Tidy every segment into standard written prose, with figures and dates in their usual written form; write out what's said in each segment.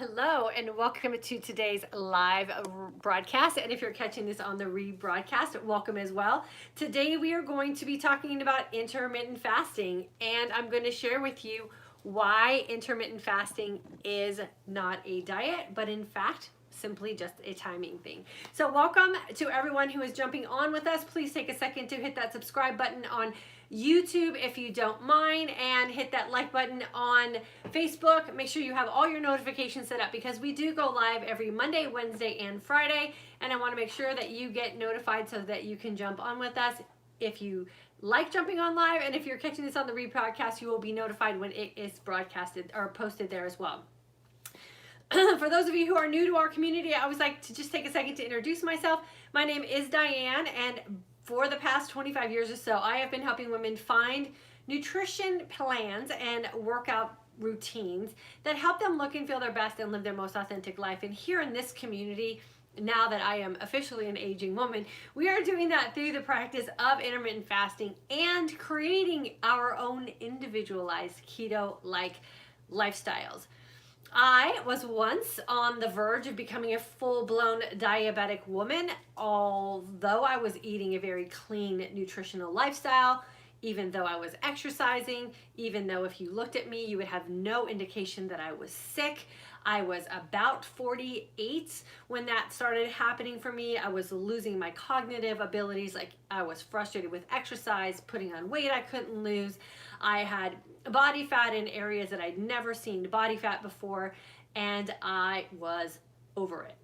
Hello and welcome to today's live broadcast. And if you're catching this on the rebroadcast, welcome as well. Today we are going to be talking about intermittent fasting, and I'm going to share with you why intermittent fasting is not a diet, but in fact, simply just a timing thing. So welcome to everyone who is jumping on with us. Please take a second to hit that subscribe button on YouTube if you don't mind, and hit that like button on Facebook. Make sure you have all your notifications set up because we do go live every Monday, Wednesday, and Friday, and I want to make sure that you get notified so that you can jump on with us if you like jumping on live, and if you're catching this on the rebroadcast, you will be notified when it is broadcasted or posted there as well. For those of you who are new to our community, I always like to just take a second to introduce myself. My name is Diane, and for the past 25 years or so, I have been helping women find nutrition plans and workout routines that help them look and feel their best and live their most authentic life. And here in this community, now that I am officially an aging woman, we are doing that through the practice of intermittent fasting and creating our own individualized keto-like lifestyles. I was once on the verge of becoming a full-blown diabetic woman, although I was eating a very clean nutritional lifestyle, even though I was exercising, even though if you looked at me, you would have no indication that I was sick. I was about 48 when that started happening for me. I was losing my cognitive abilities. Like, I was frustrated with exercise, putting on weight I couldn't lose. I had body fat in areas that I'd never seen body fat before, and I was over it.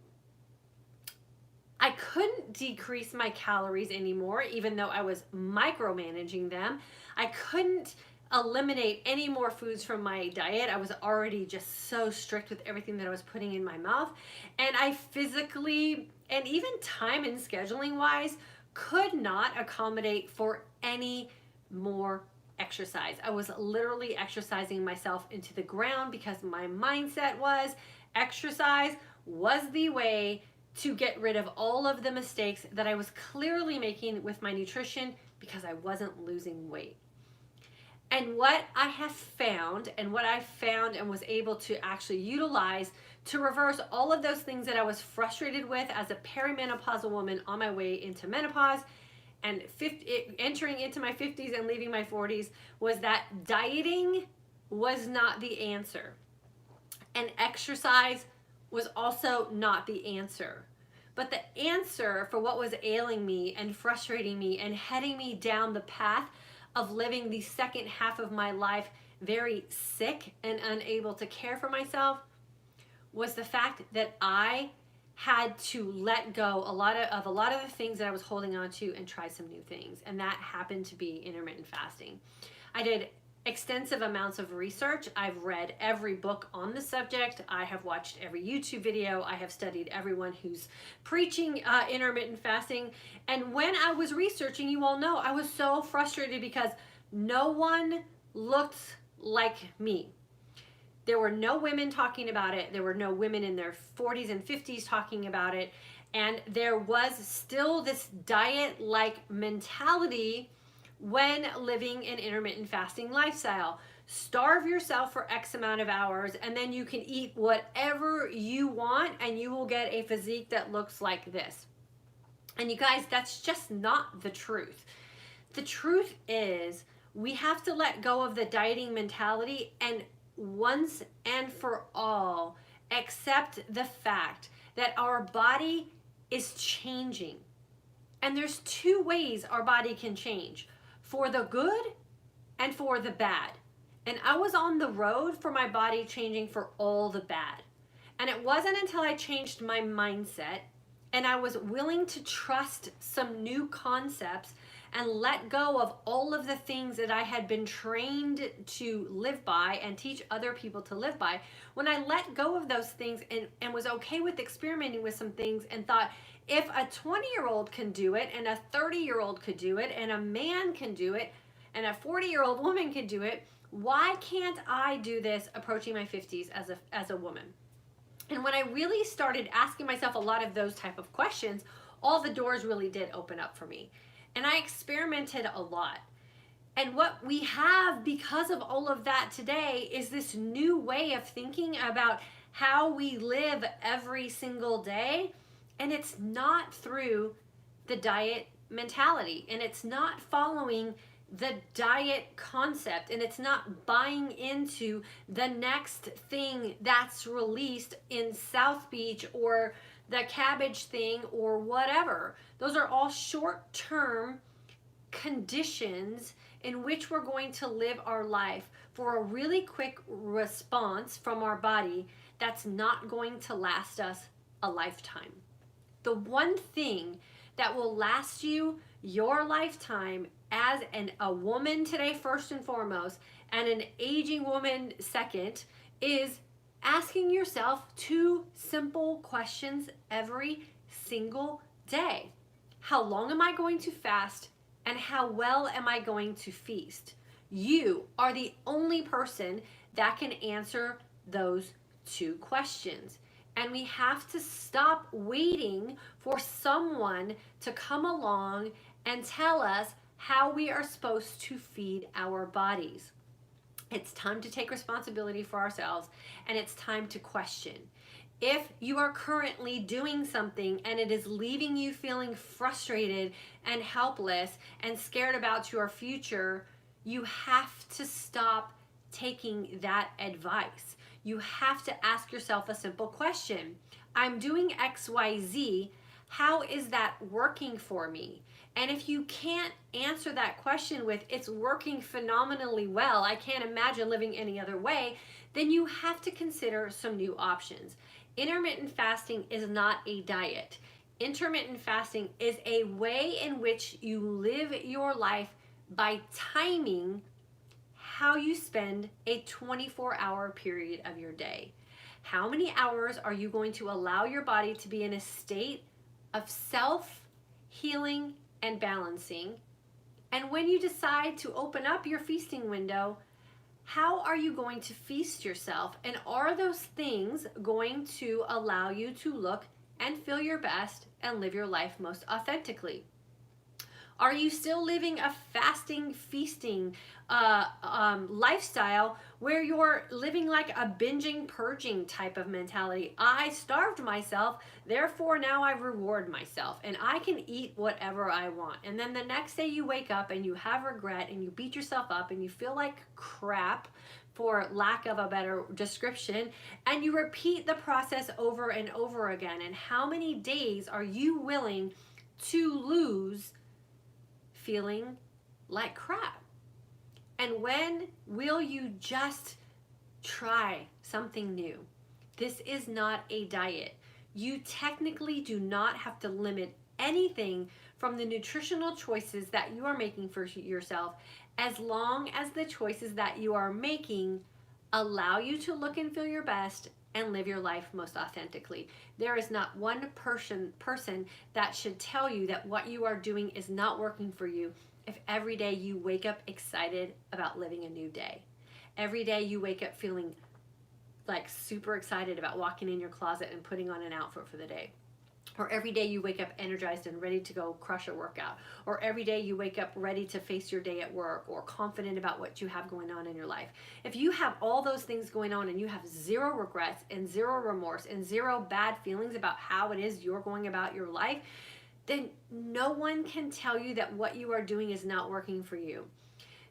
I couldn't decrease my calories anymore, even though I was micromanaging them. I couldn't eliminate any more foods from my diet. I was already just so strict with everything that I was putting in my mouth. And I physically, and even time and scheduling wise, could not accommodate for any more exercise. I was literally exercising myself into the ground because my mindset was exercise was the way to get rid of all of the mistakes that I was clearly making with my nutrition because I wasn't losing weight. And what I have found, and what I found and was able to actually utilize to reverse all of those things that I was frustrated with as a perimenopausal woman on my way into menopause and entering into my 50s and leaving my 40s, was that dieting was not the answer. And exercise was also not the answer. But the answer for what was ailing me and frustrating me and heading me down the path of living the second half of my life very sick and unable to care for myself was the fact that I had to let go a lot of the things that I was holding on to and try some new things. And that happened to be intermittent fasting. I did extensive amounts of research. I've read every book on the subject. I have watched every YouTube video. I have studied everyone who's preaching intermittent fasting. And when I was researching, you all know, I was so frustrated because no one looked like me. There were no women talking about it. There were no women in their 40s and 50s talking about it. And there was still this diet-like mentality when living an intermittent fasting lifestyle. Starve yourself for X amount of hours, and then you can eat whatever you want, and you will get a physique that looks like this. And you guys, that's just not the truth. The truth is, we have to let go of the dieting mentality and once and for all accept the fact that our body is changing. And there's two ways our body can change: for the good and for the bad. And I was on the road for my body changing for all the bad. And it wasn't until I changed my mindset and I was willing to trust some new concepts and let go of all of the things that I had been trained to live by and teach other people to live by. When I let go of those things and was okay with experimenting with some things and thought, if a 20-year-old can do it, and a 30-year-old could do it, and a man can do it, and a 40-year-old woman can do it, why can't I do this approaching my 50s as a woman? And when I really started asking myself a lot of those type of questions, all the doors really did open up for me. And I experimented a lot. And what we have because of all of that today is this new way of thinking about how we live every single day. And it's not through the diet mentality, and it's not following the diet concept, and it's not buying into the next thing that's released in South Beach or the cabbage thing or whatever. Those are all short-term conditions in which we're going to live our life for a really quick response from our body that's not going to last us a lifetime. The one thing that will last you your lifetime as a woman today, first and foremost, and an aging woman second, is asking yourself 2 simple questions every single day. How long am I going to fast, and how well am I going to feast? You are the only person that can answer those 2 questions. And we have to stop waiting for someone to come along and tell us how we are supposed to feed our bodies. It's time to take responsibility for ourselves, and it's time to question. If you are currently doing something and it is leaving you feeling frustrated and helpless and scared about your future, you have to stop taking that advice. You have to ask yourself a simple question. I'm doing XYZ. How is that working for me? And if you can't answer that question with, it's working phenomenally well, I can't imagine living any other way, then you have to consider some new options. Intermittent fasting is not a diet. Intermittent fasting is a way in which you live your life by timing how you spend a 24-hour period of your day. How many hours are you going to allow your body to be in a state of self-healing and balancing? And when you decide to open up your feasting window, how are you going to feast yourself? And are those things going to allow you to look and feel your best and live your life most authentically? Are you still living a fasting, feasting lifestyle where you're living like a binging, purging type of mentality? I starved myself, therefore now I reward myself and I can eat whatever I want. And then the next day you wake up and you have regret and you beat yourself up and you feel like crap, for lack of a better description, and you repeat the process over and over again. And how many days are you willing to lose feeling like crap? And when will you just try something new? This is not a diet. You technically do not have to limit anything from the nutritional choices that you are making for yourself, as long as the choices that you are making allow you to look and feel your best and live your life most authentically. There is not one person that should tell you that what you are doing is not working for you if every day you wake up excited about living a new day. Every day you wake up feeling like super excited about walking in your closet and putting on an outfit for the day. Or every day you wake up energized and ready to go crush a workout. Or every day you wake up ready to face your day at work, or confident about what you have going on in your life. If you have all those things going on and you have zero regrets and zero remorse and zero bad feelings about how it is you're going about your life, then no one can tell you that what you are doing is not working for you.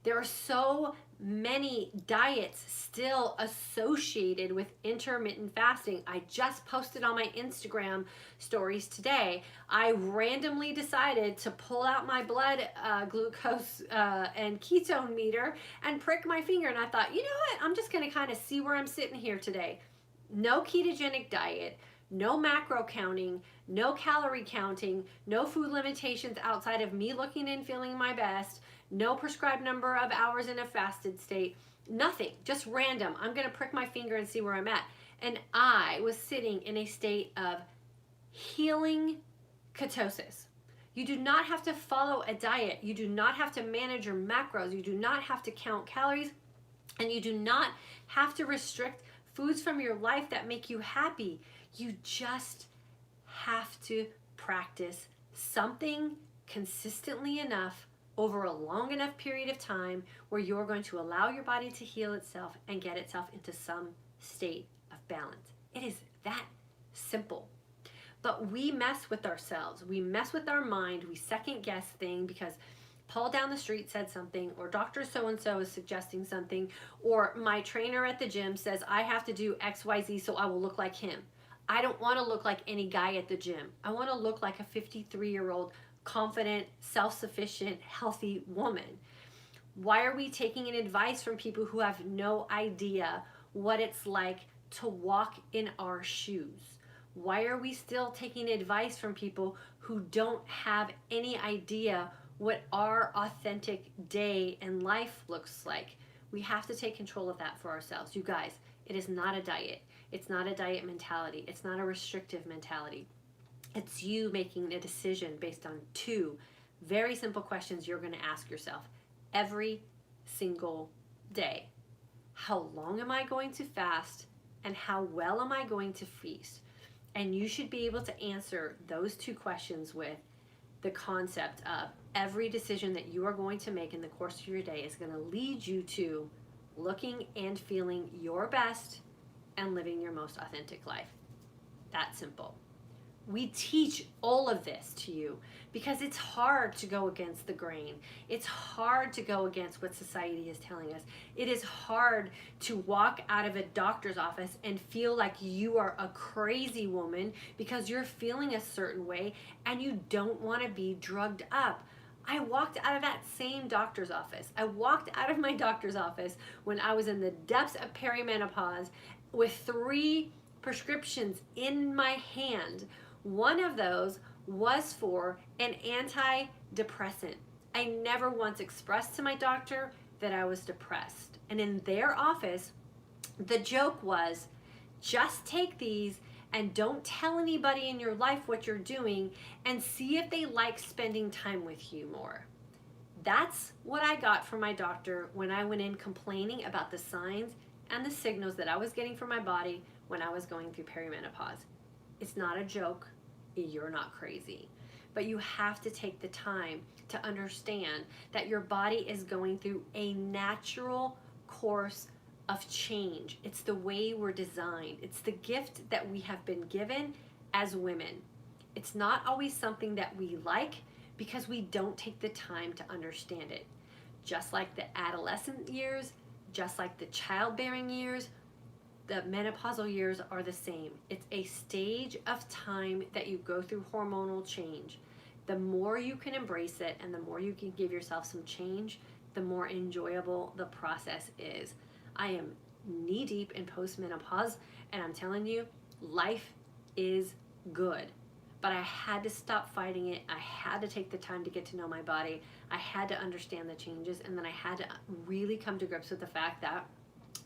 There are so many diets still associated with intermittent fasting. I just posted on my Instagram stories today. I randomly decided to pull out my blood glucose and ketone meter and prick my finger, and I thought, you know what, I'm just gonna kind of see where I'm sitting here today. No ketogenic diet, no macro counting, no calorie counting, no food limitations outside of me looking and feeling my best, no prescribed number of hours in a fasted state, nothing, just random. I'm gonna prick my finger and see where I'm at. And I was sitting in a state of healing ketosis. You do not have to follow a diet. You do not have to manage your macros. You do not have to count calories. And you do not have to restrict foods from your life that make you happy. You just have to practice something consistently enough over a long enough period of time where you're going to allow your body to heal itself and get itself into some state of balance. It is that simple. But we mess with ourselves. We mess with our mind. We second guess things because Paul down the street said something, or Dr. So-and-so is suggesting something, or my trainer at the gym says I have to do XYZ so I will look like him. I don't want to look like any guy at the gym. I want to look like a 53-year-old, confident, self-sufficient, healthy woman. Why are we taking an advice from people who have no idea what it's like to walk in our shoes? Why are we still taking advice from people who don't have any idea what our authentic day and life looks like? We have to take control of that for ourselves. You guys, it is not a diet. It's not a diet mentality. It's not a restrictive mentality. It's you making a decision based on two very simple questions you're going to ask yourself every single day. How long am I going to fast, and how well am I going to feast? And you should be able to answer those two questions with the concept of every decision that you are going to make in the course of your day is going to lead you to looking and feeling your best and living your most authentic life. That simple. We teach all of this to you because it's hard to go against the grain. It's hard to go against what society is telling us. It is hard to walk out of a doctor's office and feel like you are a crazy woman because you're feeling a certain way and you don't want to be drugged up. I walked out of that same doctor's office. I walked out of my doctor's office when I was in the depths of perimenopause with 3 prescriptions in my hand. One of those was for an antidepressant. I never once expressed to my doctor that I was depressed. And in their office, the joke was, just take these and don't tell anybody in your life what you're doing and see if they like spending time with you more. That's what I got from my doctor when I went in complaining about the signs and the signals that I was getting from my body when I was going through perimenopause. It's not a joke. You're not crazy. But you have to take the time to understand that your body is going through a natural course of change. It's the way we're designed. It's the gift that we have been given as women. It's not always something that we like because we don't take the time to understand it. Just like the adolescent years, just like the childbearing years, the menopausal years are the same. It's a stage of time that you go through hormonal change. The more you can embrace it and the more you can give yourself some change, the more enjoyable the process is. I am knee deep in postmenopause, and I'm telling you, life is good. But I had to stop fighting it. I had to take the time to get to know my body. I had to understand the changes, and then I had to really come to grips with the fact that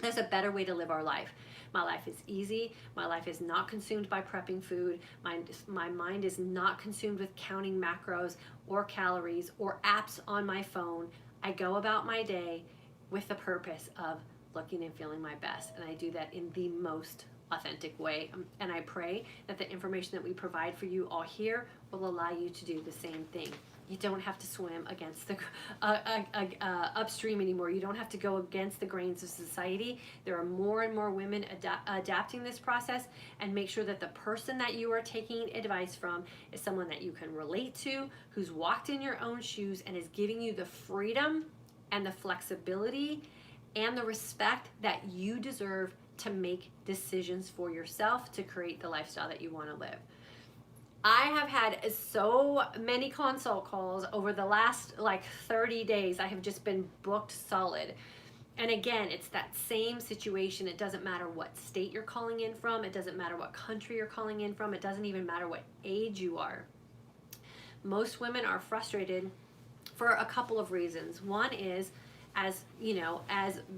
there's a better way to live our life. My life is easy. My life is not consumed by prepping food. My mind is not consumed with counting macros or calories or apps on my phone. I go about my day with the purpose of looking and feeling my best. And I do that in the most authentic way. And I pray that the information that we provide for you all here will allow you to do the same thing. You don't have to swim against the upstream anymore. You don't have to go against the grains of society. There are more and more women adapting this process, and make sure that the person that you are taking advice from is someone that you can relate to, who's walked in your own shoes and is giving you the freedom and the flexibility and the respect that you deserve to make decisions for yourself to create the lifestyle that you want to live. I have had so many consult calls over the last 30 days. I have just been booked solid. And again, it's that same situation. It doesn't matter what state you're calling in from. It doesn't matter what country you're calling in from. It doesn't even matter what age you are. Most women are frustrated for a couple of reasons. One is, as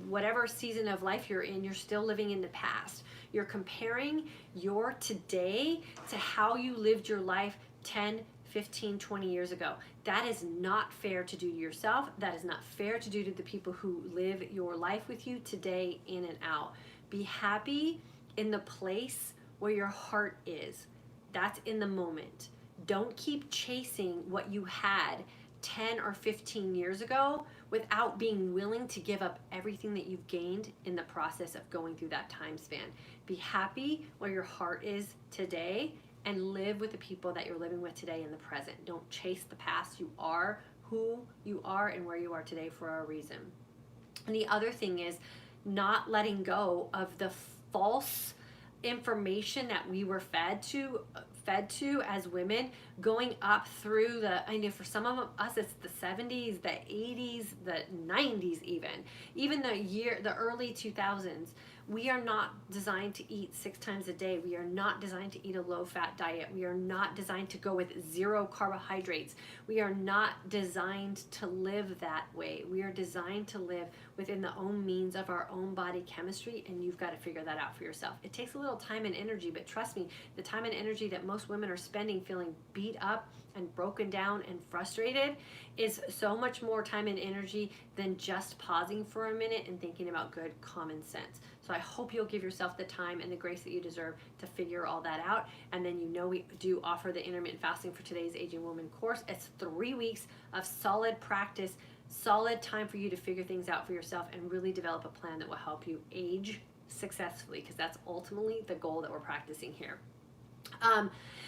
whatever season of life you're in, you're still living in the past. You're comparing your today to how you lived your life 10, 15, 20 years ago. That is not fair to do to yourself. That is not fair to do to the people who live your life with you today, in and out. Be happy in the place where your heart is. That's in the moment. Don't keep chasing what you had 10 or 15 years ago without being willing to give up everything that you've gained in the process of going through that time span. Be happy where your heart is today and live with the people that you're living with today in the present. Don't chase the past. You are who you are and where you are today for a reason. And the other thing is not letting go of the false information that we were fed to as women, going up through the, I know for some of us it's the 70s, the 80s, the 90s, even the early 2000s. We are not designed to eat 6 times a day. We are not designed to eat a low-fat diet. We are not designed to go with 0 carbohydrates. We are not designed to live that way. We are designed to live within the own means of our own body chemistry, and you've got to figure that out for yourself. It takes a little time and energy, but trust me, the time and energy that most women are spending feeling beat up and broken down and frustrated is so much more time and energy than just pausing for a minute and thinking about good common sense. So I hope you'll give yourself the time and the grace that you deserve to figure all that out. And then we do offer the Intermittent Fasting for Today's Aging Woman course. It's 3 weeks of solid practice, solid time for you to figure things out for yourself and really develop a plan that will help you age successfully, because that's ultimately the goal that we're practicing here.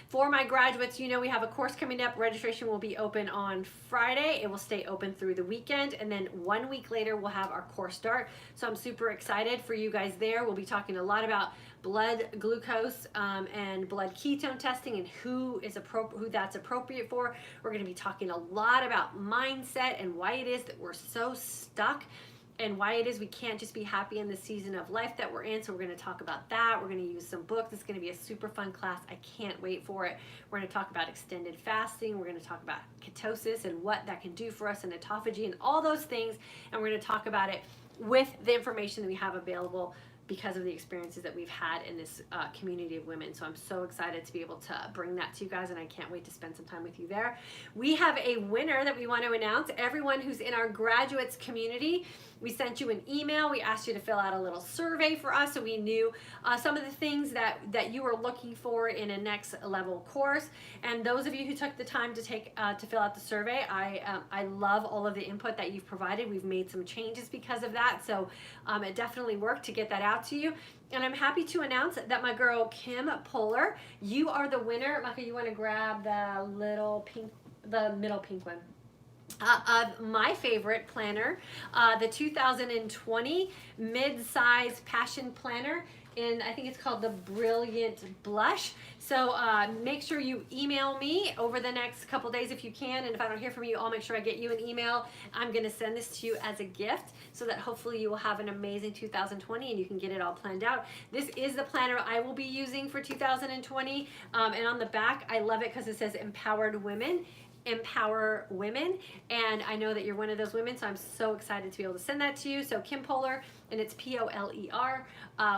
For my graduates, we have a course coming up. Registration will be open on Friday. It will stay open through the weekend, and then 1 week later we'll have our course start. So I'm super excited for you guys there. We'll be talking a lot about blood glucose and blood ketone testing and who that's appropriate for. We're going to be talking a lot about mindset and why it is that we're so stuck, and why it is we can't just be happy in the season of life that we're in. So we're going to talk about that. We're going to use some books. It's going to be a super fun class. I can't wait for it. We're going to talk about extended fasting. We're going to talk about ketosis and what that can do for us, and autophagy and all those things. And we're going to talk about it with the information that we have available because of the experiences that we've had in this community of women. So I'm so excited to be able to bring that to you guys, and I can't wait to spend some time with you there. We have a winner that we want to announce. Everyone who's in our graduates community, we sent you an email. We asked you to fill out a little survey for us so we knew some of the things that you were looking for in a next level course. And those of you who took the time to fill out the survey, I love all of the input that you've provided. We've made some changes because of that, so it definitely worked to get that out to you. And I'm happy to announce that my girl Kim Poehler, you are the winner. Micah, you want to grab the middle pink one. Of my favorite planner, the 2020 mid-size passion planner I think it's called the Brilliant Blush. So make sure you email me over the next couple days if you can, and if I don't hear from you, I'll make sure I get you an email. I'm going to send this to you as a gift so that hopefully you will have an amazing 2020 and you can get it all planned out. This is the planner I will be using for 2020, and on the back I love it because it says Empowered Women. Empower women, and I know that you're one of those women, so I'm so excited to be able to send that to you. So Kim Poehler, and it's Poler.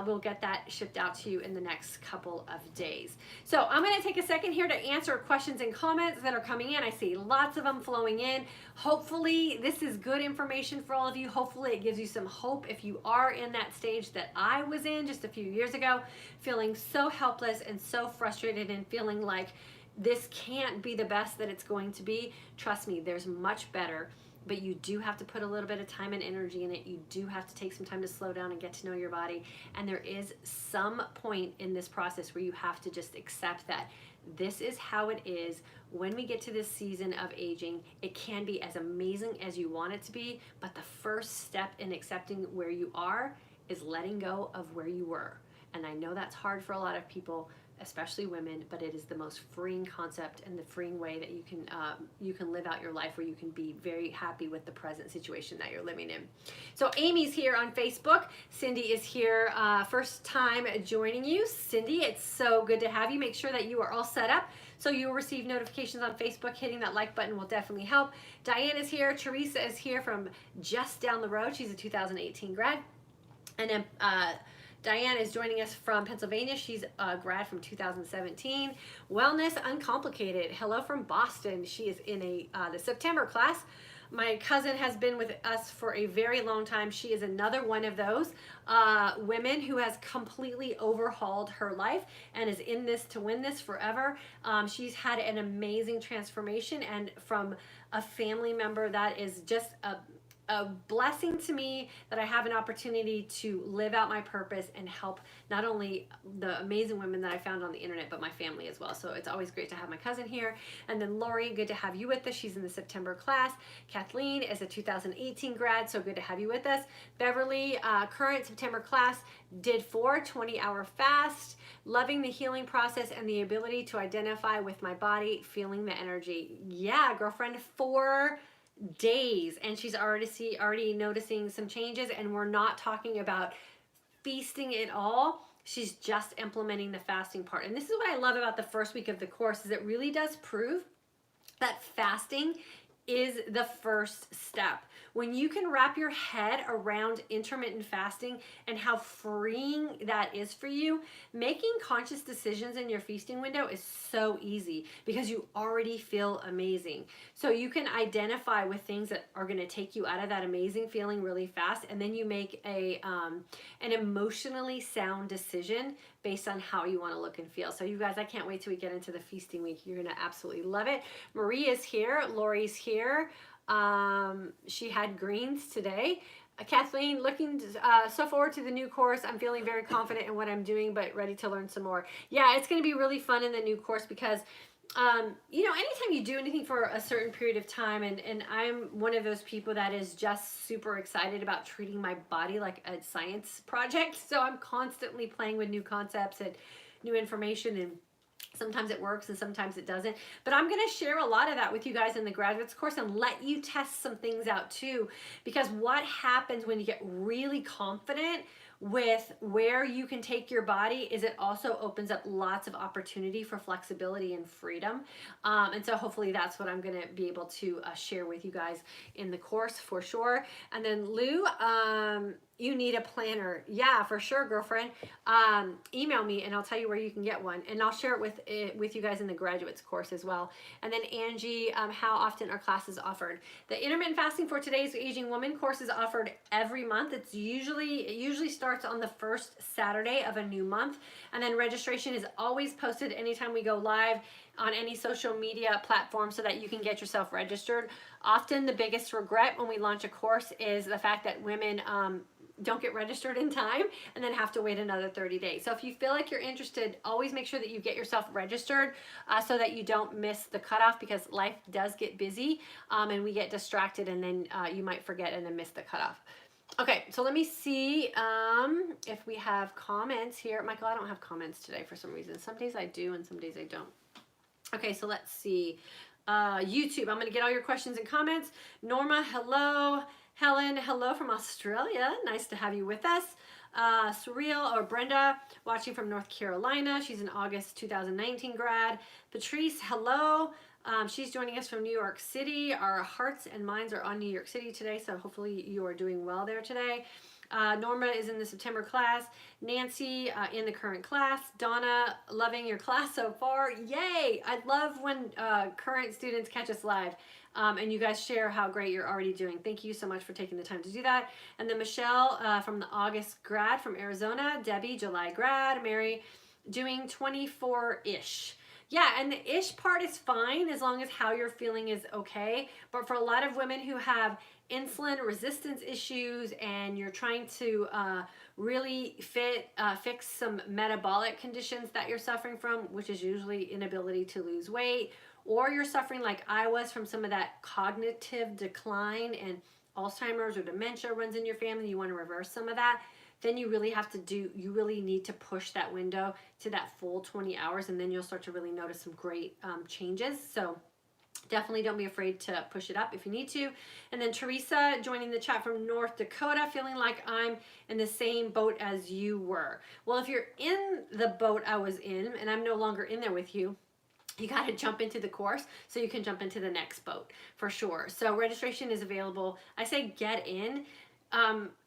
We'll get that shipped out to you in the next couple of days. So I'm going to take a second here to answer questions and comments that are coming in. I see lots of them flowing in. Hopefully this is good information for all of you. Hopefully it gives you some hope if you are in that stage that I was in just a few years ago, feeling so helpless and so frustrated and feeling like this can't be the best that it's going to be. Trust me, there's much better, but you do have to put a little bit of time and energy in it. You do have to take some time to slow down and get to know your body. And there is some point in this process where you have to just accept that this is how it is. When we get to this season of aging, it can be as amazing as you want it to be, but the first step in accepting where you are is letting go of where you were. And I know that's hard for a lot of people, especially women, but it is the most freeing concept and the freeing way that you can live out your life where you can be very happy with the present situation that you're living in. So Amy's here on Facebook. Cindy is here, first time joining you. Cindy, it's so good to have you. Make sure that you are all set up so you'll receive notifications on Facebook. Hitting that like button will definitely help. Diane is here. Teresa is here from just down the road. She's a 2018 grad. And then Diane is joining us from Pennsylvania. She's a grad from 2017. Wellness Uncomplicated. Hello from Boston. She is in the September class. My cousin has been with us for a very long time. She is another one of those women who has completely overhauled her life and is in this to win this forever. She's had an amazing transformation, and from a family member that is just a blessing to me that I have an opportunity to live out my purpose and help not only the amazing women that I found on the internet, but my family as well. So it's always great to have my cousin here. And then Lori, good to have you with us. She's in the September class. Kathleen is a 2018 grad, so good to have you with us. Beverly, current September class, did 4 20-hour fast, loving the healing process and the ability to identify with my body, feeling the energy. Yeah, girlfriend, 4 days, and she's already noticing some changes, and we're not talking about feasting at all. She's just implementing the fasting part. And this is what I love about the first week of the course, is it really does prove that fasting is the first step. When you can wrap your head around intermittent fasting and how freeing that is for you, making conscious decisions in your feasting window is so easy because you already feel amazing. So you can identify with things that are going to take you out of that amazing feeling really fast, and then you make an emotionally sound decision based on how you want to look and feel. So you guys, I can't wait till we get into the feasting week. You're going to absolutely love it. Marie is here. Lori's here. She had greens today. Kathleen, looking so forward to the new course. I'm feeling very confident in what I'm doing, but ready to learn some more. Yeah, it's going to be really fun in the new course because you know, anytime you do anything for a certain period of time, and I'm one of those people that is just super excited about treating my body like a science project. So I'm constantly playing with new concepts and new information, and sometimes it works and sometimes it doesn't. But I'm going to share a lot of that with you guys in the graduates course and let you test some things out too. Because what happens when you get really confident with where you can take your body is it also opens up lots of opportunity for flexibility and freedom. And so hopefully that's what I'm going to be able to share with you guys in the course for sure. And then Lou, you need a planner. Yeah, for sure, girlfriend. Email me and I'll tell you where you can get one. And I'll share it with you guys in the graduates course as well. And then Angie, how often are classes offered? The intermittent fasting for today's aging woman course is offered every month. It usually starts on the first Saturday of a new month. And then registration is always posted anytime we go live on any social media platform so that you can get yourself registered. Often the biggest regret when we launch a course is the fact that women don't get registered in time and then have to wait another 30 days. So if you feel like you're interested, always make sure that you get yourself registered so that you don't miss the cutoff, because life does get busy and we get distracted, and then you might forget and then miss the cutoff. Okay, so let me see if we have comments here. Michael, I don't have comments today for some reason. Some days I do and some days I don't. Okay, so let's see. YouTube, I'm going to get all your questions and comments. Norma, hello. Helen, hello from Australia. Nice to have you with us. Surreal, or Brenda, watching from North Carolina. She's an August 2019 grad. Patrice, hello. She's joining us from New York City. Our hearts and minds are on New York City today, so hopefully you are doing well there today. Norma is in the September class. Nancy in the current class. Donna, loving your class so far. Yay! I love when current students catch us live and you guys share how great you're already doing. Thank you so much for taking the time to do that. And then Michelle from the August grad from Arizona. Debbie, July grad. Mary, doing 24-ish. Yeah, and the ish part is fine as long as how you're feeling is okay. But for a lot of women who have insulin resistance issues and you're trying to really fix some metabolic conditions that you're suffering from, which is usually inability to lose weight, or you're suffering like I was from some of that cognitive decline and Alzheimer's or dementia runs in your family, you want to reverse some of that, then you really need to push that window to that full 20 hours, and then you'll start to really notice some great changes. So definitely don't be afraid to push it up if you need to. And then Teresa joining the chat from North Dakota, feeling like I'm in the same boat as you were. Well, if you're in the boat I was in and I'm no longer in there with you, you got to jump into the course so you can jump into the next boat for sure. So registration is available. I say get in.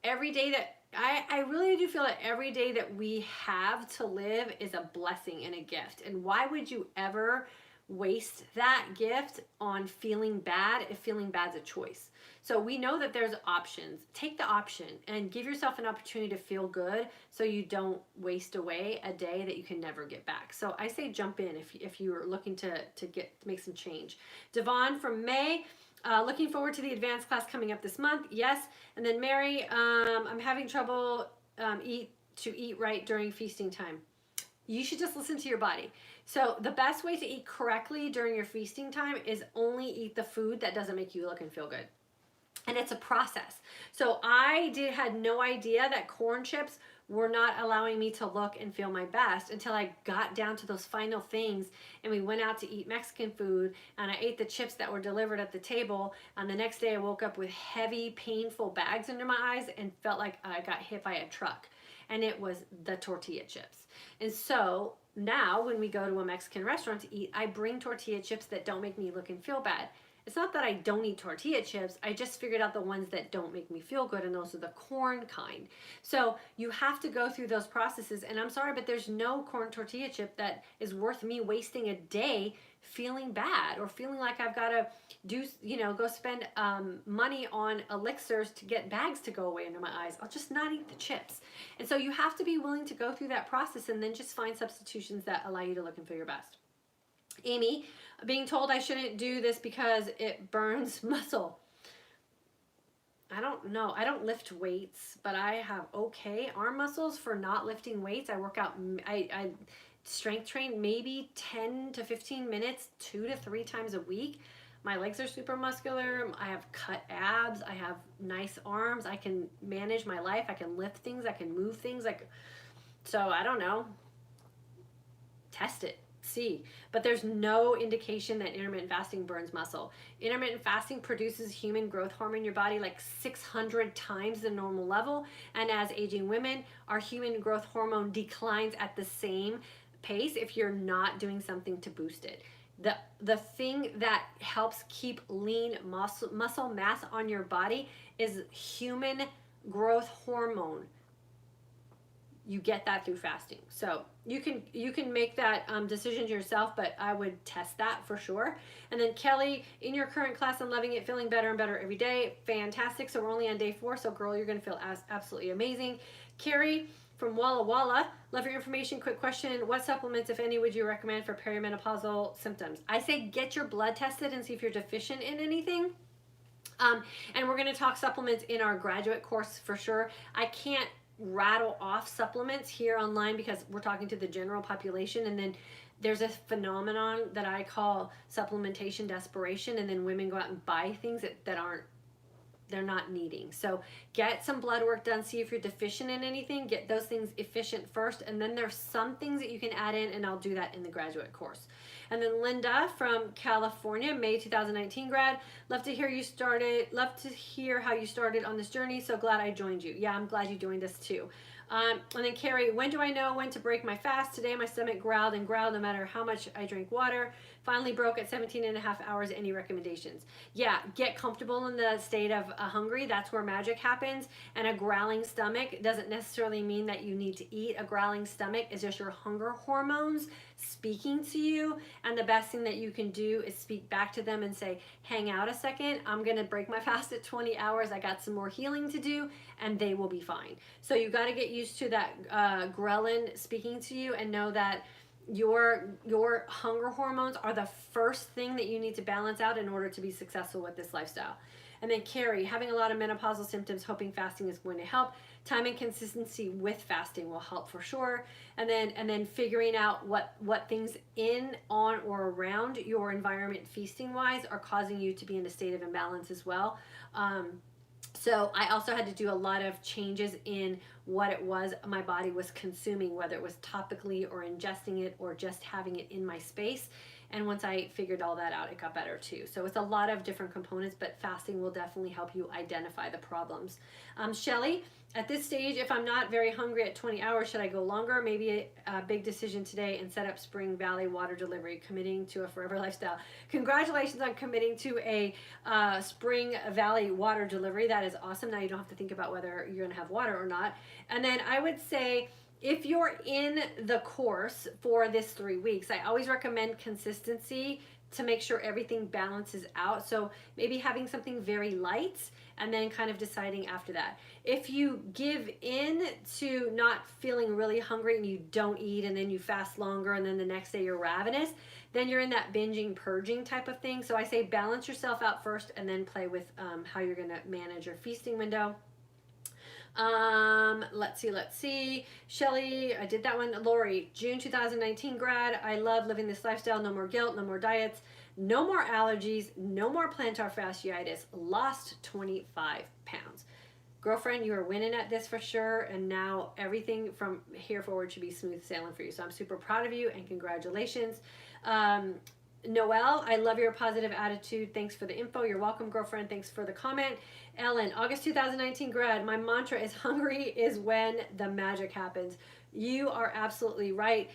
Every day that I really do feel that every day that we have to live is a blessing and a gift. And why would you ever waste that gift on feeling bad if feeling bad's a choice. So we know that there's options. Take the option and give yourself an opportunity to feel good so you don't waste away a day that you can never get back. So I say jump in if you're looking to make some change. Devon from May, looking forward to the advanced class coming up this month. Yes. And then Mary, I'm having trouble eat right during feasting time. You should just listen to your body. So the best way to eat correctly during your feasting time is only eat the food that doesn't make you look and feel good. And it's a process. So I had no idea that corn chips were not allowing me to look and feel my best until I got down to those final things and we went out to eat Mexican food and I ate the chips that were delivered at the table, and the next day I woke up with heavy, painful bags under my eyes and felt like I got hit by a truck. And it was the tortilla chips. And so now when we go to a Mexican restaurant to eat, I bring tortilla chips that don't make me look and feel bad. It's not that I don't eat tortilla chips, I just figured out the ones that don't make me feel good, and those are the corn kind. So you have to go through those processes, and I'm sorry, but there's no corn tortilla chip that is worth me wasting a day feeling bad or feeling like I've got to go spend money on elixirs to get bags to go away under my eyes. I'll just not eat the chips. And so you have to be willing to go through that process and then just find substitutions that allow you to look and feel your best. Amy, being told I shouldn't do this because it burns muscle. I don't know. I don't lift weights, but I have okay arm muscles for not lifting weights. I work out, I strength train maybe 10 to 15 minutes, 2 to 3 times a week. My legs are super muscular. I have cut abs. I have nice arms. I can manage my life. I can lift things. I can move things. So I don't know. Test it. See. But there's no indication that intermittent fasting burns muscle. Intermittent fasting produces human growth hormone in your body like 600 times the normal level. And as aging women, our human growth hormone declines at the same pace if you're not doing something to boost it. The thing that helps keep lean muscle mass on your body is human growth hormone. You get that through fasting. So you can make that decision yourself, but I would test that for sure. And then Kelly, in your current class, I'm loving it, feeling better and better every day. Fantastic. So we're only on day 4. So girl, you're going to feel absolutely amazing. Carrie from Walla Walla, love your information. Quick question. What supplements, if any, would you recommend for perimenopausal symptoms? I say get your blood tested and see if you're deficient in anything. And we're going to talk supplements in our graduate course for sure. I can't rattle off supplements here online because we're talking to the general population, and then there's a phenomenon that I call supplementation desperation, and then women go out and buy things that they're not needing. So get some blood work done, see if you're deficient in anything, get those things efficient first, and then there's some things that you can add in, and I'll do that in the graduate course. And then Linda from California, May 2019 grad, love to hear how you started on this journey. So glad I joined you. Yeah, I'm glad you joined us too. And then Carrie, when do I know when to break my fast? Today my stomach growled and growled no matter how much I drank water. Finally broke at 17.5 hours. Any recommendations? Yeah, get comfortable in the state of hungry. That's where magic happens. And a growling stomach doesn't necessarily mean that you need to eat. A growling stomach is just your hunger hormones speaking to you. And the best thing that you can do is speak back to them and say, hang out a second. I'm going to break my fast at 20 hours. I got some more healing to do, and they will be fine. So you got to get used to that ghrelin speaking to you and know that your hunger hormones are the first thing that you need to balance out in order to be successful with this lifestyle. And then Carrie, having a lot of menopausal symptoms, hoping fasting is going to help. Time and consistency with fasting will help for sure. And then figuring out what things in, on, or around your environment feasting wise are causing you to be in a state of imbalance as well. So I also had to do a lot of changes in what it was my body was consuming, whether it was topically or ingesting it or just having it in my space. And once I figured all that out, it got better too. So it's a lot of different components, but fasting will definitely help you identify the problems. Shelly, at this stage, if I'm not very hungry at 20 hours, should I go longer? Maybe a big decision today and set up Spring Valley water delivery, committing to a forever lifestyle. Congratulations on committing to a Spring Valley water delivery. That is awesome. Now you don't have to think about whether you're going to have water or not. And then I would say if you're in the course for this 3 weeks, I always recommend consistency to make sure everything balances out. So maybe having something very light and then kind of deciding after that. If you give in to not feeling really hungry and you don't eat and then you fast longer and then the next day you're ravenous, then you're in that binging, purging type of thing. So I say balance yourself out first and then play with how you're going to manage your feasting window. Let's see. Shelly, I did that one. Lori, June 2019 grad. I love living this lifestyle. No more guilt, no more diets, no more allergies, no more plantar fasciitis. Lost 25 pounds. Girlfriend, you are winning at this for sure. And now everything from here forward should be smooth sailing for you. So I'm super proud of you and congratulations. Noelle, I love your positive attitude. Thanks for the info. You're welcome, girlfriend. Thanks for the comment. Ellen, August 2019 grad. My mantra is hungry is when the magic happens. You are absolutely right.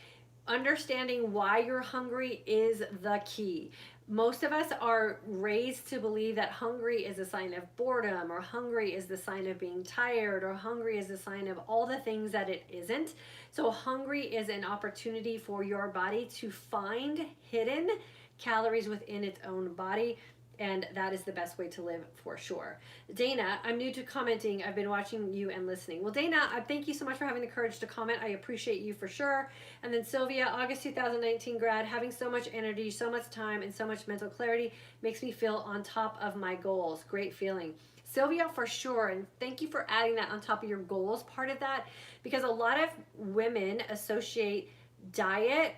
Understanding why you're hungry is the key. Most of us are raised to believe that hungry is a sign of boredom, or hungry is the sign of being tired, or hungry is a sign of all the things that it isn't. So hungry is an opportunity for your body to find hidden calories within its own body, and that is the best way to live for sure. Dana, I'm new to commenting. I've been watching you and listening. Well, Dana, thank you so much for having the courage to comment. I appreciate you for sure. And then Sylvia, August 2019 grad, having so much energy, so much time, and so much mental clarity makes me feel on top of my goals. Great feeling. Sylvia, for sure, and thank you for adding that on top of your goals part of that, because a lot of women associate diet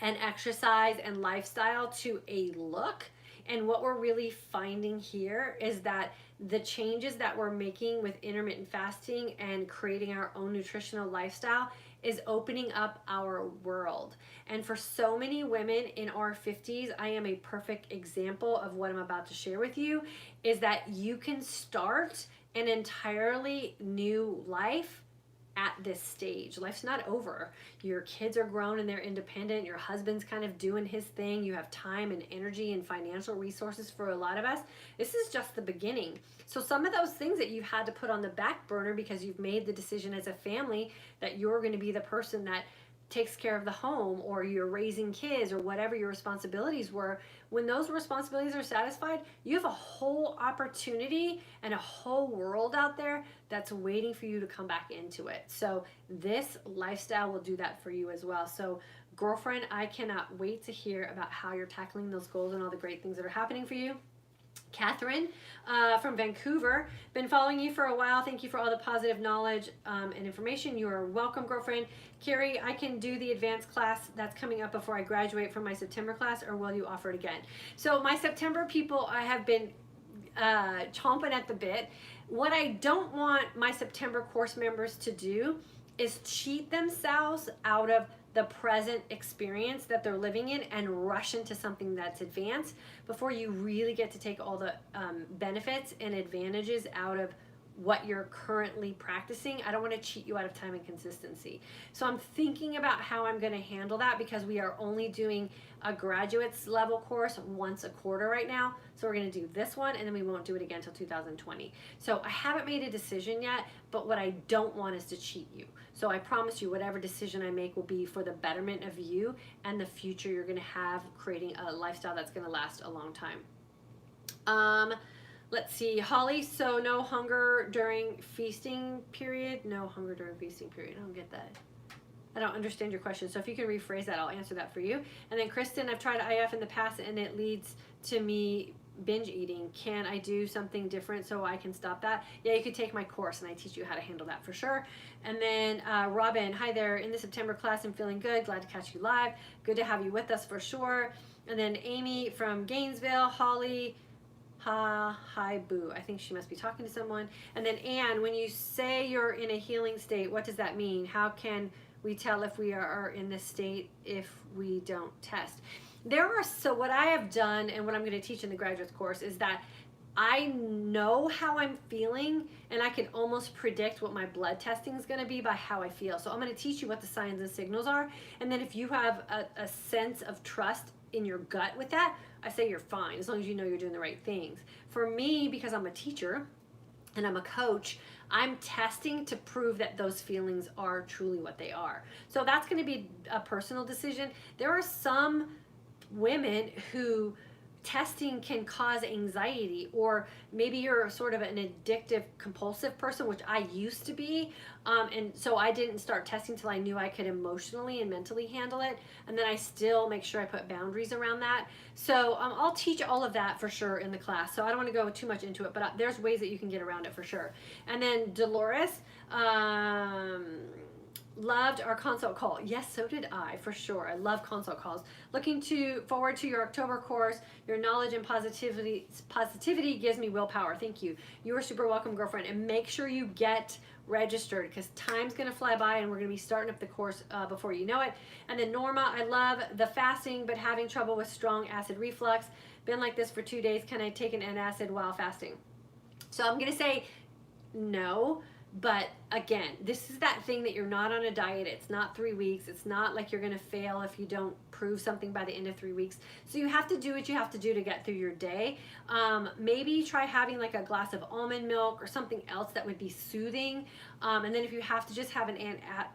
and exercise and lifestyle to a look. And what we're really finding here is that the changes that we're making with intermittent fasting and creating our own nutritional lifestyle is opening up our world. And for so many women in our 50s, I am a perfect example of what I'm about to share with you, is that you can start an entirely new life at this stage. Life's not over. Your kids are grown and they're independent. Your husband's kind of doing his thing. You have time and energy and financial resources for a lot of us. This is just the beginning. So some of those things that you've had to put on the back burner because you've made the decision as a family that you're going to be the person that takes care of the home, or you're raising kids, or whatever your responsibilities were, when those responsibilities are satisfied, you have a whole opportunity and a whole world out there that's waiting for you to come back into it. So this lifestyle will do that for you as well. So girlfriend, I cannot wait to hear about how you're tackling those goals and all the great things that are happening for you. Catherine from Vancouver, been following you for a while. Thank you for all the positive knowledge and information. You are welcome, girlfriend. Carrie, I can do the advanced class that's coming up before I graduate from my September class, or will you offer it again? So my September people, I have been chomping at the bit. What I don't want my September course members to do is cheat themselves out of the present experience that they're living in and rush into something that's advanced before you really get to take all the benefits and advantages out of what you're currently practicing. I don't want to cheat you out of time and consistency. So I'm thinking about how I'm going to handle that, because we are only doing a graduates level course once a quarter right now. So we're going to do this one and then we won't do it again until 2020. So I haven't made a decision yet, but what I don't want is to cheat you. So I promise you, whatever decision I make will be for the betterment of you and the future you're going to have, creating a lifestyle that's going to last a long time. Let's see, Holly, so no hunger during feasting period? No hunger during feasting period. I don't get that. I don't understand your question. So if you can rephrase that, I'll answer that for you. And then Kristen, I've tried IF in the past and it leads to me binge eating. Can I do something different so I can stop that? Yeah, you could take my course and I teach you how to handle that for sure. And then Robin, hi there, in the September class, I'm feeling good. Glad to catch you live. Good to have you with us for sure. And then Amy from Gainesville, Holly, hi boo. I think she must be talking to someone. And then Ann, when you say you're in a healing state, what does that mean? How can we tell if we are in this state if we don't test? So what I have done and what I'm going to teach in the graduate course is that I know how I'm feeling and I can almost predict what my blood testing is going to be by how I feel. So I'm going to teach you what the signs and signals are. And then if you have a sense of trust in your gut with that, I say you're fine as long as you know you're doing the right things. For me, because I'm a teacher and I'm a coach, I'm testing to prove that those feelings are truly what they are. So that's going to be a personal decision. There are some women who testing can cause anxiety, or maybe you're sort of an addictive compulsive person, which I used to be, and so I didn't start testing till I knew I could emotionally and mentally handle it, and then I still make sure I put boundaries around that. So I'll teach all of that for sure in the class, so I don't want to go too much into it, but there's ways that you can get around it for sure. And then Dolores, loved our consult call. Yes, so did I, for sure. I love consult calls. Looking forward to your October course. Your knowledge and positivity gives me willpower. Thank you. You are super welcome, girlfriend. And make sure you get registered, because time's going to fly by and we're going to be starting up the course before you know it. And then Norma, I love the fasting, but having trouble with strong acid reflux. Been like this for 2 days. Can I take an antacid while fasting? So I'm going to say no. But again, this is that thing that you're not on a diet. It's not 3 weeks. It's not like you're going to fail if you don't prove something by the end of 3 weeks. So you have to do what you have to do to get through your day. Maybe try having like a glass of almond milk or something else that would be soothing. And then if you have to just have an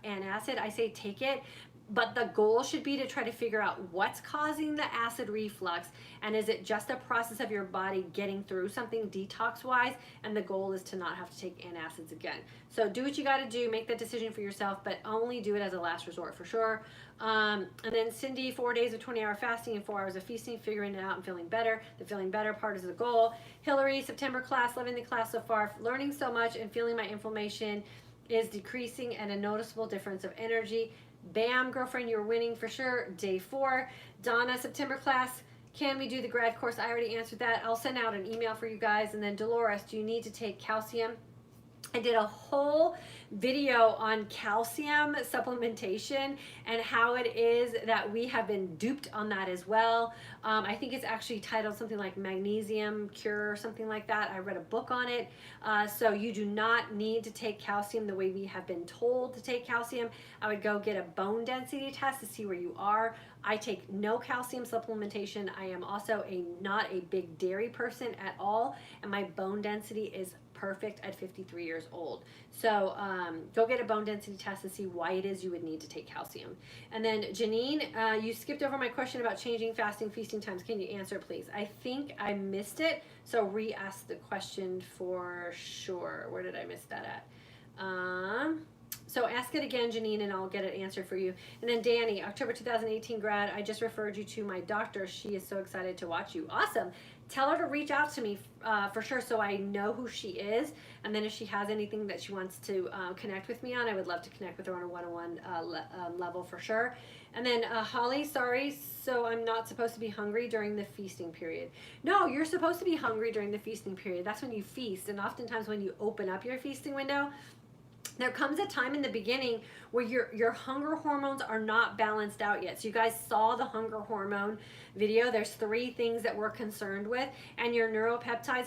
antacid, I say take it. But the goal should be to try to figure out what's causing the acid reflux, and is it just a process of your body getting through something detox-wise, and the goal is to not have to take antacids again. So do what you got to do, make that decision for yourself, but only do it as a last resort for sure. And then Cindy, 4 days of 20-hour fasting and 4 hours of feasting, figuring it out and feeling better. The feeling better part is the goal. Hillary, September class, loving the class so far, learning so much and feeling my inflammation is decreasing and a noticeable difference of energy. Bam, girlfriend, you're winning for sure. Day 4. Donna, September class, can we do the grad course? I already answered that. I'll send out an email for you guys. And then Dolores, do you need to take calcium? I did a whole video on calcium supplementation and how it is that we have been duped on that as well. I think it's actually titled something like Magnesium Cure or something like that. I read a book on it. So you do not need to take calcium the way we have been told to take calcium. I would go get a bone density test to see where you are. I take no calcium supplementation. I am also not a big dairy person at all, and my bone density is perfect at 53 years old. So go get a bone density test and see why it is you would need to take calcium. And then Janine, you skipped over my question about changing fasting feasting times. Can you answer, please? I think I missed it, so re-ask the question for sure. Where did I miss that at? So ask it again, Janine, and I'll get it answered for you. And then Danny, October 2018 grad, I just referred you to my doctor. She is so excited to watch you. Awesome. Tell her to reach out to me for sure, so I know who she is. And then if she has anything that she wants to connect with me on, I would love to connect with her on a one-on-one level for sure. And then Holly, sorry, so I'm not supposed to be hungry during the feasting period. No, you're supposed to be hungry during the feasting period. That's when you feast. And oftentimes when you open up your feasting window, there comes a time in the beginning where your hunger hormones are not balanced out yet. So you guys saw the hunger hormone video. There's 3 things that we're concerned with, and your neuropeptides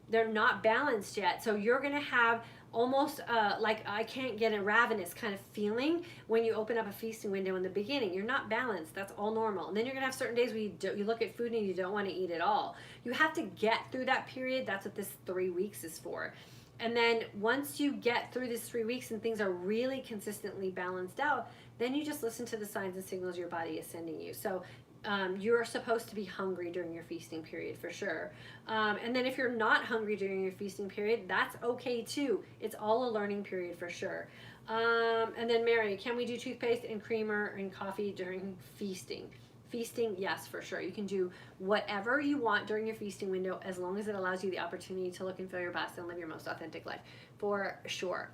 they're not balanced yet. So you're gonna have almost like I can't get a ravenous kind of feeling when you open up a feasting window in the beginning. You're not balanced. That's all normal. And then you're gonna have certain days where you look at food and you don't want to eat at all. You have to get through that period. That's what this 3 weeks is for. And then once you get through this 3 weeks and things are really consistently balanced out, then you just listen to the signs and signals your body is sending you. So you're supposed to be hungry during your feasting period for sure. And then if you're not hungry during your feasting period, that's okay too. It's all a learning period for sure. And then Mary, can we do toothpaste and creamer and coffee during feasting? Feasting, yes, for sure. You can do whatever you want during your feasting window as long as it allows you the opportunity to look and feel your best and live your most authentic life, for sure.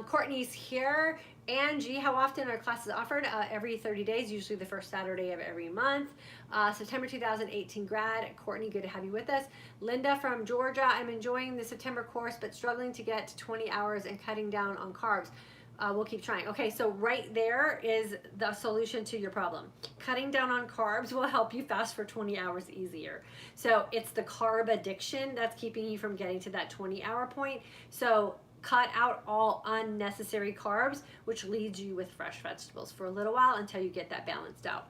Courtney's here. Angie, how often are classes offered? Every 30 days, usually the first Saturday of every month. September 2018 grad. Courtney, good to have you with us. Linda from Georgia, I'm enjoying the September course, but struggling to get to 20 hours and cutting down on carbs. We'll keep trying. Okay, so right there is the solution to your problem. Cutting down on carbs will help you fast for 20 hours easier. So it's the carb addiction that's keeping you from getting to that 20-hour point. So cut out all unnecessary carbs, which leaves you with fresh vegetables for a little while until you get that balanced out.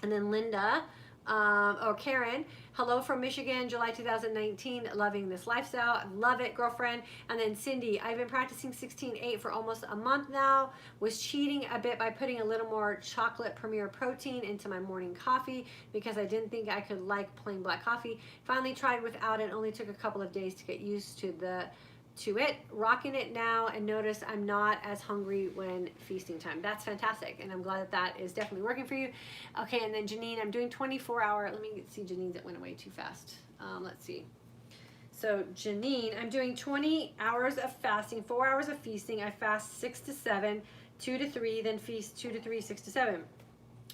And then Linda, Or Karen, hello from Michigan, July 2019, loving this lifestyle. Love it, girlfriend. And then Cindy, I've been practicing 16-8 for almost a month now. Was cheating a bit by putting a little more chocolate Premier protein into my morning coffee because I didn't think I could like plain black coffee. Finally tried without it. Only took a couple of days to get used to it, rocking it now, and notice I'm not as hungry when feasting time. That's fantastic, and I'm glad that that is definitely working for you. Okay, and then Janine, I'm doing 24-hour, let me see Janine's, that went away too fast. Let's see. So Janine, I'm doing 20 hours of fasting, 4 hours of feasting. I fast 6 to 7, 2 to 3, then feast 2 to 3, 6 to 7.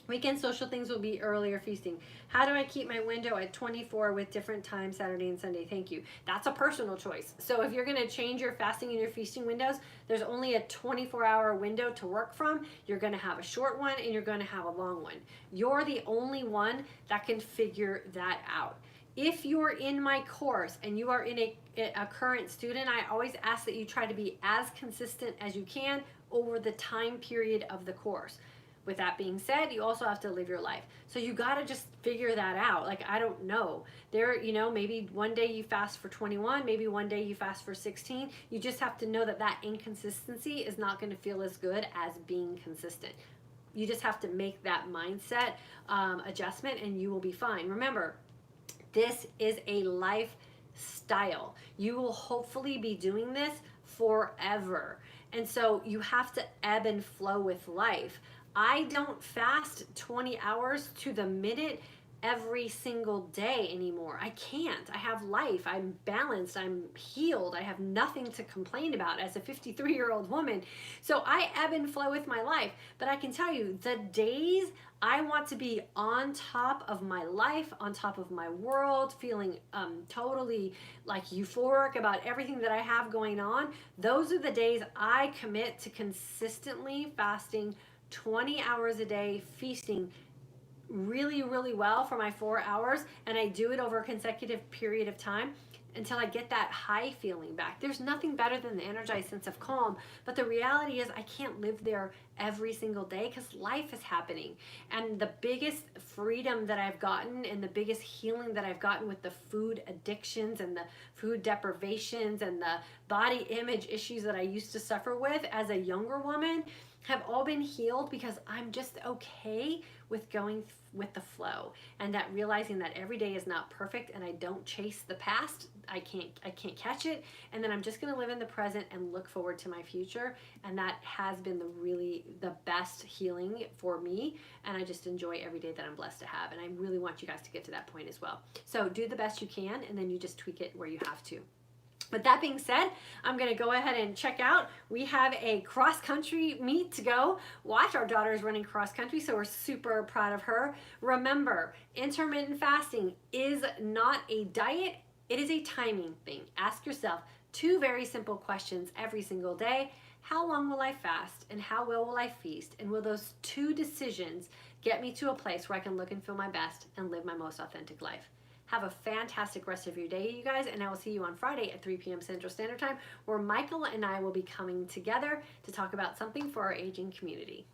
Weekend social things will be earlier feasting. How do I keep my window at 24 with different times Saturday and Sunday? Thank you. That's a personal choice. So if you're going to change your fasting and your feasting windows, there's only a 24-hour window to work from. You're going to have a short one and you're going to have a long one. You're the only one that can figure that out. If you're in my course and you are in a current student, I always ask that you try to be as consistent as you can over the time period of the course. With that being said, you also have to live your life. So you got to just figure that out. Like, I don't know. Maybe one day you fast for 21, maybe one day you fast for 16. You just have to know that that inconsistency is not going to feel as good as being consistent. You just have to make that mindset adjustment and you will be fine. Remember, this is a lifestyle. You will hopefully be doing this forever. And so you have to ebb and flow with life. I don't fast 20 hours to the minute every single day anymore. I can't. I have life. I'm balanced. I'm healed. I have nothing to complain about as a 53-year-old woman. So I ebb and flow with my life. But I can tell you, the days I want to be on top of my life, on top of my world, feeling totally like euphoric about everything that I have going on, those are the days I commit to consistently fasting 20 hours a day, feasting really, really well for my 4 hours, and I do it over a consecutive period of time until I get that high feeling back. There's nothing better than the energized sense of calm, but the reality is I can't live there every single day because life is happening. And the biggest freedom that I've gotten and the biggest healing that I've gotten with the food addictions and the food deprivations and the body image issues that I used to suffer with as a younger woman have all been healed because I'm just okay with going with the flow, and that realizing that every day is not perfect and I don't chase the past. I can't catch it, and then I'm just going to live in the present and look forward to my future. And that has been the best healing for me, and I just enjoy every day that I'm blessed to have. And I really want you guys to get to that point as well. So do the best you can, and then you just tweak it where you have to. With that being said, I'm going to go ahead and check out. We have a cross-country meet to go watch. Our daughter is running cross-country, so we're super proud of her. Remember, intermittent fasting is not a diet. It is a timing thing. Ask yourself 2 very simple questions every single day. How long will I fast, and how well will I feast? And will those 2 decisions get me to a place where I can look and feel my best and live my most authentic life? Have a fantastic rest of your day, you guys, and I will see you on Friday at 3 p.m. Central Standard Time, where Michael and I will be coming together to talk about something for our aging community.